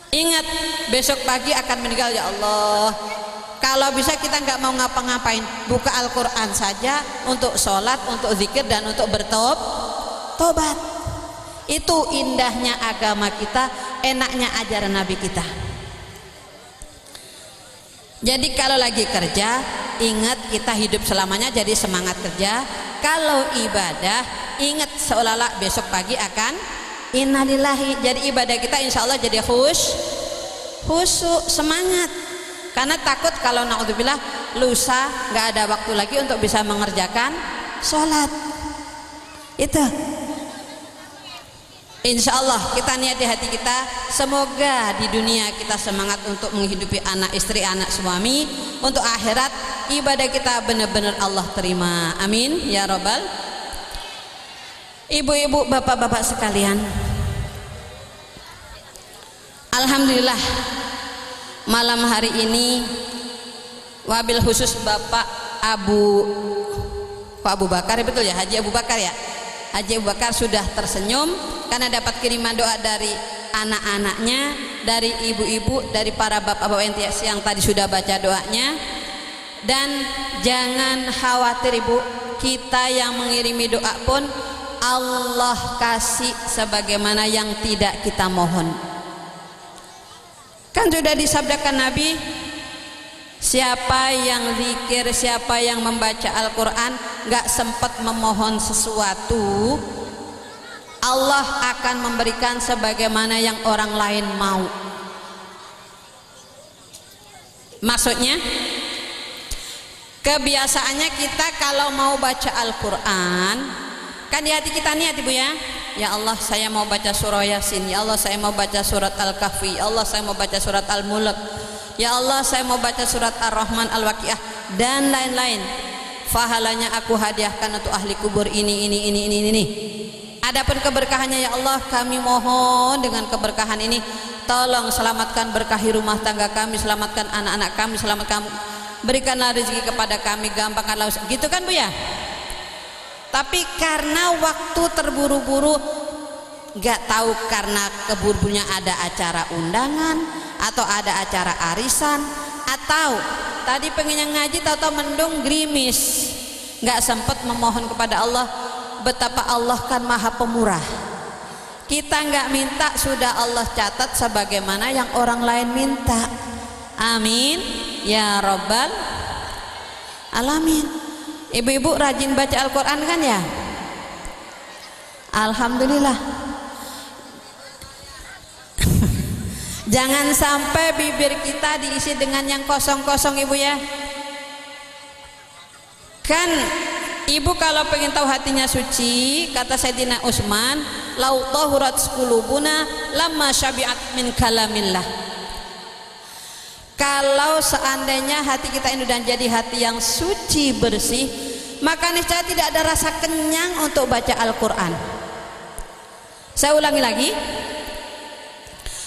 Ingat besok pagi akan meninggal, ya Allah. Kalau bisa kita nggak mau ngapa-ngapain, buka Al-Quran saja untuk sholat, untuk zikir, dan untuk bertobat. Itu indahnya agama kita, enaknya ajaran Nabi kita. Jadi kalau lagi kerja, ingat kita hidup selamanya, jadi semangat kerja. Kalau ibadah, ingat seolah-olah besok pagi akan innalillahi. Jadi ibadah kita insya Allah jadi khusyuk, semangat. Karena takut kalau naudzubillah lusa nggak ada waktu lagi untuk bisa mengerjakan sholat. Itu insya Allah kita niat di hati kita, semoga di dunia kita semangat untuk menghidupi anak istri, anak suami. Untuk akhirat ibadah kita benar-benar Allah terima, amin ya robbal. Ibu-ibu, bapak-bapak sekalian, alhamdulillah malam hari ini wabil khusus Bapak Abu Bakar, betul ya, Haji Abu Bakar ya, Haji Abu Bakar sudah tersenyum karena dapat kiriman doa dari anak-anaknya, dari ibu-ibu, dari para bapak-bapak yang tadi sudah baca doanya. Dan jangan khawatir ibu, kita yang mengirimi doa pun Allah kasih sebagaimana yang tidak kita mohon. Kan sudah disabdakan Nabi, siapa yang zikir, siapa yang membaca Al-Quran gak sempat memohon sesuatu, Allah akan memberikan sebagaimana yang orang lain mau. Maksudnya, kebiasaannya kita kalau mau baca Al-Quran, kan di hati kita niat ibu ya, ya Allah saya mau baca surah Yasin, ya Allah saya mau baca surat Al-Kahfi, ya Allah saya mau baca surat Al-Mulk, ya Allah saya mau baca surat Ar-Rahman, Al-Waqiah, dan lain-lain. Pahalanya aku hadiahkan untuk ahli kubur ini. Adapun keberkahannya, ya Allah kami mohon dengan keberkahan ini tolong selamatkan berkahi rumah tangga kami, selamatkan anak-anak kami, selamatkan, berikanlah rezeki kepada kami, gampangkanlah, gitu kan bu ya. Tapi karena waktu terburu-buru, gak tahu karena keburu-burunya ada acara undangan atau ada acara arisan, atau tadi pengennya ngaji tahu-tahu mendung gerimis, gak sempat memohon kepada Allah. Betapa Allah kan maha pemurah, kita gak minta sudah Allah catat sebagaimana yang orang lain minta. Amin ya robbal alamin. Ibu-ibu rajin baca Al-Quran kan ya? Alhamdulillah. Jangan sampai bibir kita diisi dengan yang kosong-kosong ibu ya. Kan ibu kalau pengen tahu hatinya suci, kata Sayyidina Utsman, lau tahurat qulubuna lamma syabi'at min kalamillah. Kalau seandainya hati kita ini sudah jadi hati yang suci, bersih, maka niscaya tidak ada rasa kenyang untuk baca Al-Quran. Saya ulangi lagi,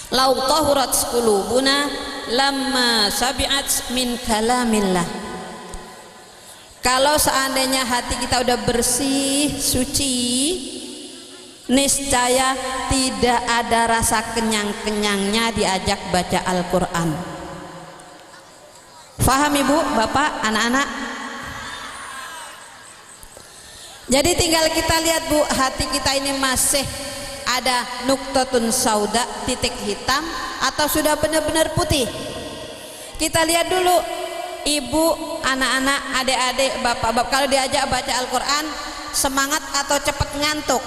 lau tahurat qulubuna lamma sabi'at min kalamillah. Kalau seandainya hati kita udah bersih, suci, niscaya tidak ada rasa kenyang-kenyangnya diajak baca Al-Quran. Faham ibu, bapak, anak-anak? Jadi tinggal kita lihat bu, hati kita ini masih ada nuktatun sauda, titik hitam, atau sudah benar-benar putih. Kita lihat dulu, ibu, anak-anak, adik-adik, bapak-bapak, kalau diajak baca Al-Quran semangat atau cepat ngantuk?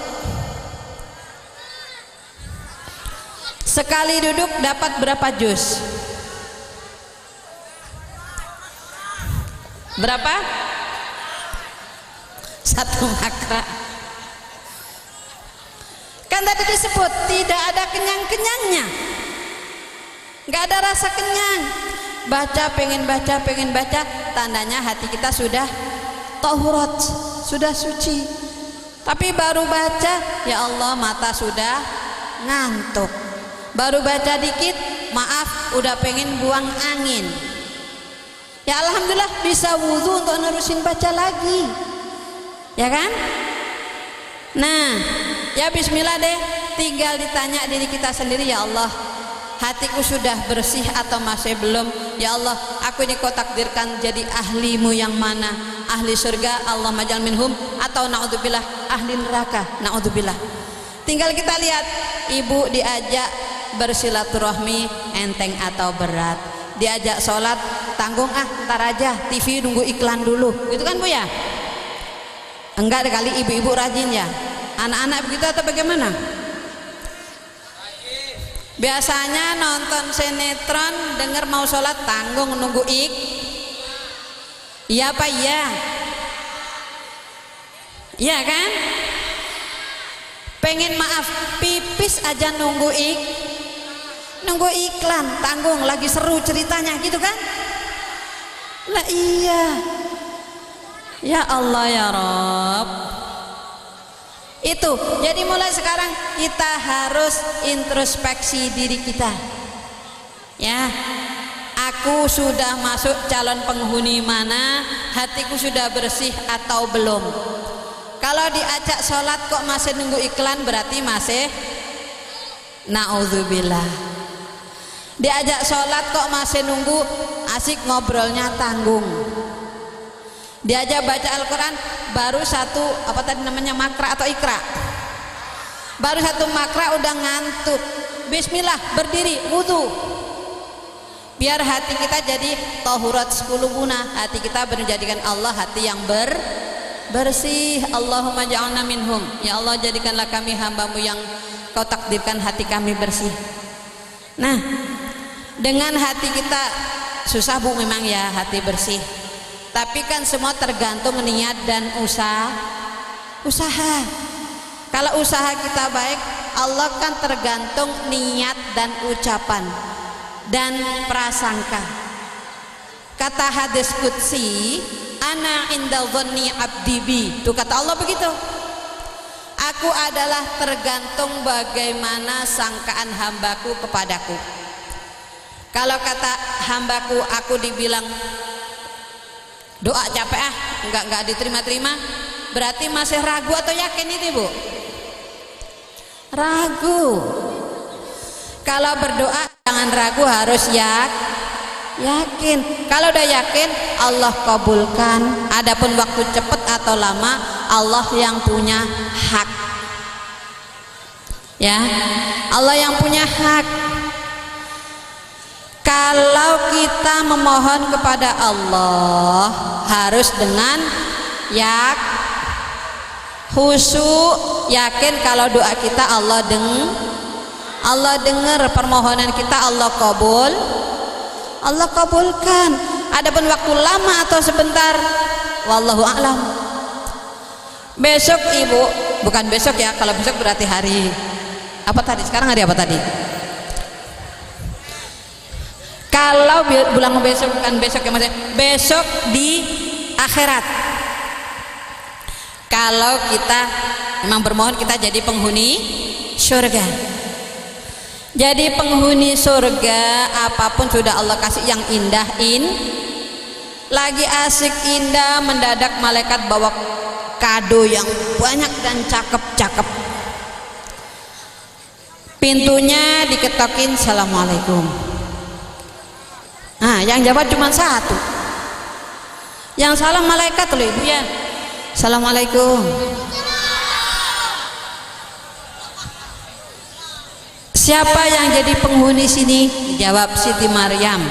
Sekali duduk dapat berapa juz? Berapa? 1 makra. Kan tadi disebut tidak ada kenyang-kenyangnya, nggak ada rasa kenyang. pengen baca, tandanya hati kita sudah tahurat, sudah suci. Tapi baru baca, ya Allah mata sudah ngantuk. Baru baca dikit, maaf udah pengen buang angin. Ya alhamdulillah bisa wudhu untuk nerusin baca lagi, ya kan? Nah, ya bismillah deh, tinggal ditanya diri kita sendiri, ya Allah, hatiku sudah bersih atau masih belum? Ya Allah, aku ini kau takdirkan jadi ahlimu yang mana? Ahli surga, Allah majal minhum, atau na'udzubillah ahli neraka, na'udzubillah. Tinggal kita lihat, ibu diajak bersilaturahmi enteng atau berat, diajak sholat tanggung, ntar aja TV nunggu iklan dulu, gitu kan Bu ya? Enggak kali ibu-ibu rajin ya. Anak-anak begitu atau bagaimana? Biasanya nonton sinetron, dengar mau sholat tanggung nunggu iya apa iya? Iya kan? Pengen maaf pipis aja nunggu iklan, tanggung lagi seru ceritanya, gitu kan? Lah iya. Ya Allah ya Rabb. Itu. Jadi mulai sekarang kita harus introspeksi diri kita. Ya. Aku sudah masuk calon penghuni mana? Hatiku sudah bersih atau belum? Kalau diajak sholat kok masih nunggu iklan, berarti masih na'udzubillah. Diajak sholat kok masih nunggu, asik ngobrolnya tanggung. Diajak baca Al-Quran baru satu apa tadi namanya, makra atau ikra, baru satu makra udah ngantuk. Bismillah, berdiri wudhu, biar hati kita jadi tahurat 10 guna. Hati kita menjadikan Allah hati yang bersih. Allahumma ja'alna minhum, ya Allah jadikanlah kami hambamu yang kau takdirkan hati kami bersih. Nah, dengan hati kita susah Bu memang ya hati bersih, tapi kan semua tergantung niat dan usaha. Kalau usaha kita baik, Allah kan tergantung niat dan ucapan dan prasangka. Kata hadis qudsi, ana inda dhanni abdi bi, itu kata Allah begitu. Aku adalah tergantung bagaimana sangkaan hambaku kepadaku. Kalau kata hambaku, aku dibilang doa capek enggak diterima-terima, berarti masih ragu atau yakin itu Bu? Ragu. Kalau berdoa jangan ragu, harus yakin. Kalau udah yakin, Allah kabulkan. Adapun waktu cepat atau lama, Allah yang punya hak. Ya, Allah yang punya hak. Kalau kita memohon kepada Allah harus dengan khusyuk, yakin kalau doa kita Allah dengar, permohonan kita Allah kabulkan. Adapun waktu lama atau sebentar, wallahu a'lam. Besok Ibu, bukan besok ya, kalau besok berarti hari apa tadi? Sekarang hari apa tadi? Kalau bilang besok, bukan besok ya maksudnya, besok di akhirat. Kalau kita memang bermohon kita jadi penghuni surga. Jadi penghuni surga, apapun sudah Allah kasih yang indah, lagi asik indah, mendadak malaikat bawa kado yang banyak dan cakep-cakep. Pintunya diketokin, assalamualaikum. Nah, yang jawab cuma satu. Yang salam malaikat loh Ibu ya. Assalamualaikum. Siapa yang jadi penghuni sini? Jawab Siti Maryam.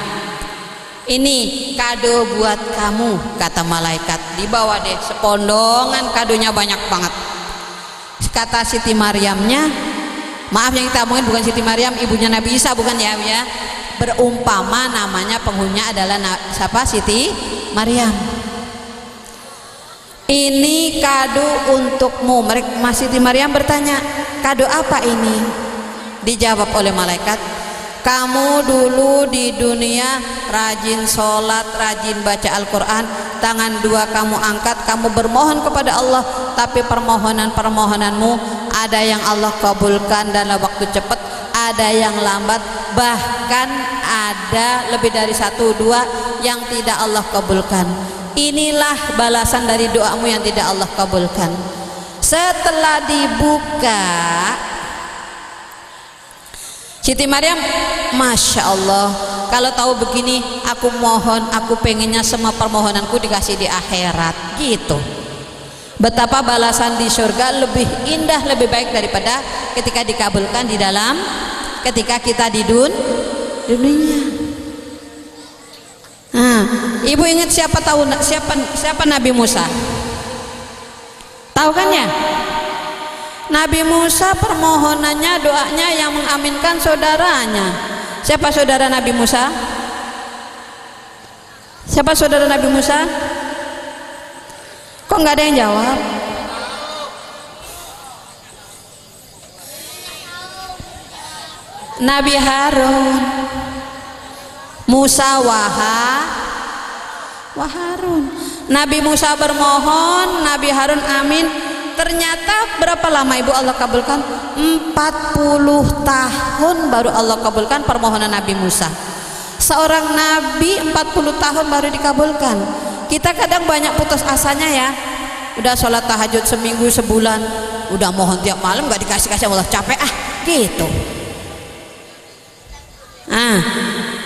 Ini kado buat kamu, kata malaikat. Dibawa deh sepondongan, kadonya banyak banget. Kata Siti Maryamnya, maaf yang kita omongin bukan Siti Maryam, ibunya Nabi Isa, bukan ya, berumpama namanya penghuninya adalah siapa? Siti Maryam. Ini kado untukmu. Siti Maryam bertanya, kado apa ini? Dijawab oleh malaikat, Kamu dulu di dunia rajin sholat, rajin baca Al-Quran, tangan dua kamu angkat, kamu bermohon kepada Allah, tapi permohonanmu ada yang Allah kabulkan dalam waktu cepat, ada yang lambat, bahkan ada lebih dari 1-2 yang tidak Allah kabulkan. Inilah balasan dari doamu yang tidak Allah kabulkan. Setelah dibuka, Siti Maryam, Masya Allah, kalau tahu begini aku mohon, aku pengennya semua permohonanku dikasih di akhirat gitu. Betapa balasan di surga lebih indah, lebih baik daripada ketika dikabulkan di dalam, ketika kita di dunia. Nah, ibu ingat siapa Nabi Musa? Tahu kan ya? Nabi Musa permohonannya, doanya yang mengaminkan saudaranya. Siapa saudara Nabi Musa? Siapa saudara Nabi Musa? Kok nggak ada yang jawab? Nabi Harun. Musa wa Harun. Nabi Musa bermohon, Nabi Harun amin. Ternyata berapa lama ibu Allah kabulkan? 40 tahun baru Allah kabulkan permohonan Nabi Musa. Seorang nabi 40 tahun baru dikabulkan. Kita kadang banyak putus asanya ya. Udah sholat tahajud seminggu, sebulan, udah mohon tiap malam gak dikasih-kasih Allah, capek gitu.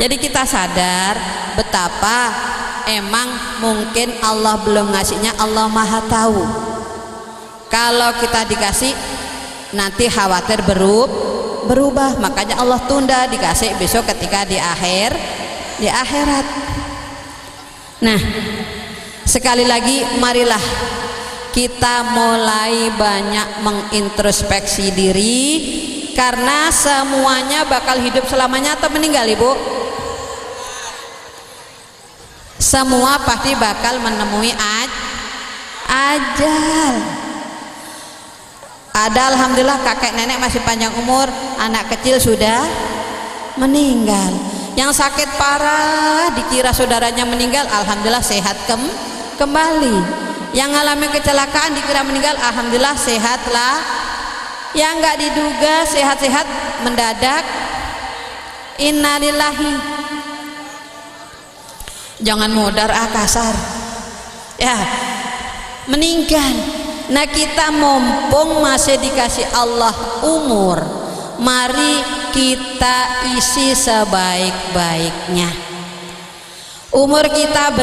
Jadi kita sadar betapa emang mungkin Allah belum ngasihnya, Allah Maha Tahu. Kalau kita dikasih nanti khawatir berubah, makanya Allah tunda, dikasih besok ketika di akhirat. Nah, sekali lagi marilah kita mulai banyak mengintrospeksi diri, karena semuanya bakal hidup selamanya atau meninggal ibu. Semua pasti bakal menemui ajal. Ada alhamdulillah kakek nenek masih panjang umur, anak kecil sudah meninggal. Yang sakit parah dikira saudaranya meninggal, alhamdulillah sehat kembali. Yang alami kecelakaan dikira meninggal, alhamdulillah sehatlah. Yang nggak diduga sehat-sehat mendadak, innalillahi. Jangan modar kasar ya, meninggal. Nah, kita mumpung masih dikasih Allah umur, mari kita isi sebaik-baiknya. Umur kita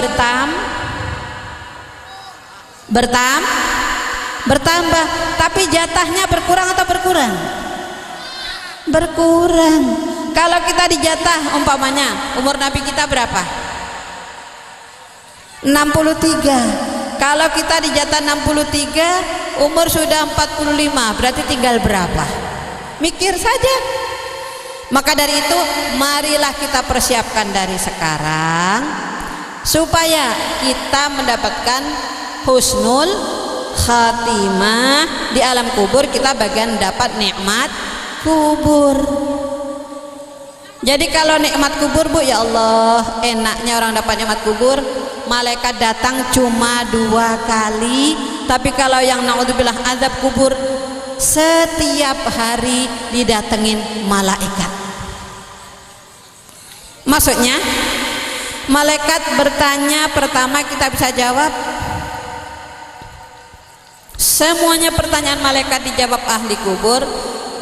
bertambah, tapi jatahnya berkurang atau berkurang? Berkurang. Kalau kita dijatah, umpamanya umur Nabi kita berapa? 63. Kalau kita dijatah 63, umur sudah 45, berarti tinggal berapa? Mikir saja. Maka dari itu marilah kita persiapkan dari sekarang supaya kita mendapatkan husnul khatimah di alam kubur. Kita bagian dapat nikmat kubur. Jadi kalau nikmat kubur bu, ya Allah, enaknya orang dapat nikmat kubur. Malaikat datang cuma 2 kali, tapi kalau yang naudzubillah azab kubur setiap hari didatengin malaikat. Maksudnya malaikat bertanya, pertama kita bisa jawab. Semuanya pertanyaan malaikat dijawab ahli kubur.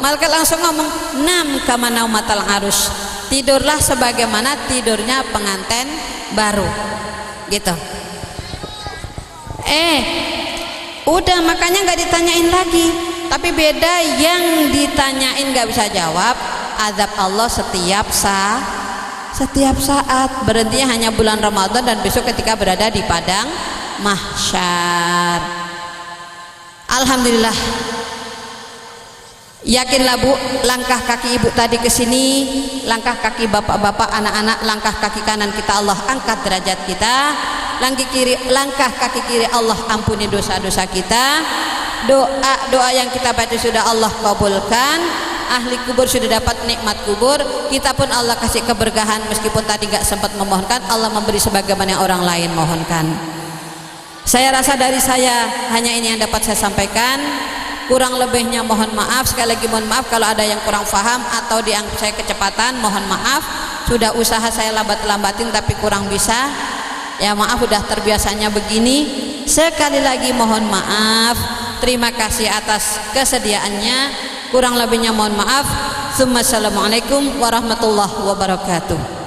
Malaikat langsung ngomong, nam kama naumatal arus, tidurlah sebagaimana tidurnya pengantin baru gitu. Udah, makanya nggak ditanyain lagi. Tapi beda, yang ditanyain nggak bisa jawab, azab Allah setiap saat. Berhentinya hanya bulan Ramadan dan besok ketika berada di padang mahsyar. Alhamdulillah. Yakinlah bu, langkah kaki ibu tadi ke sini, langkah kaki bapak-bapak, anak-anak, langkah kaki kanan kita Allah angkat derajat kita, langkah kaki kiri Allah ampuni dosa-dosa kita. Doa yang kita baca sudah Allah kabulkan. ahli kubur sudah dapat nikmat kubur, kita pun Allah kasih keberkahan meskipun tadi gak sempat memohonkan, Allah memberi sebagaimana yang orang lain mohonkan. Saya rasa dari saya hanya ini yang dapat saya sampaikan, kurang lebihnya mohon maaf. Sekali lagi mohon maaf kalau ada yang kurang paham atau dianggap saya kecepatan, mohon maaf. Sudah usaha saya lambat-lambatin tapi kurang bisa, ya maaf, udah terbiasanya begini. Sekali lagi mohon maaf, terima kasih atas kesediaannya, kurang lebihnya mohon maaf. Assalamualaikum warahmatullahi wabarakatuh.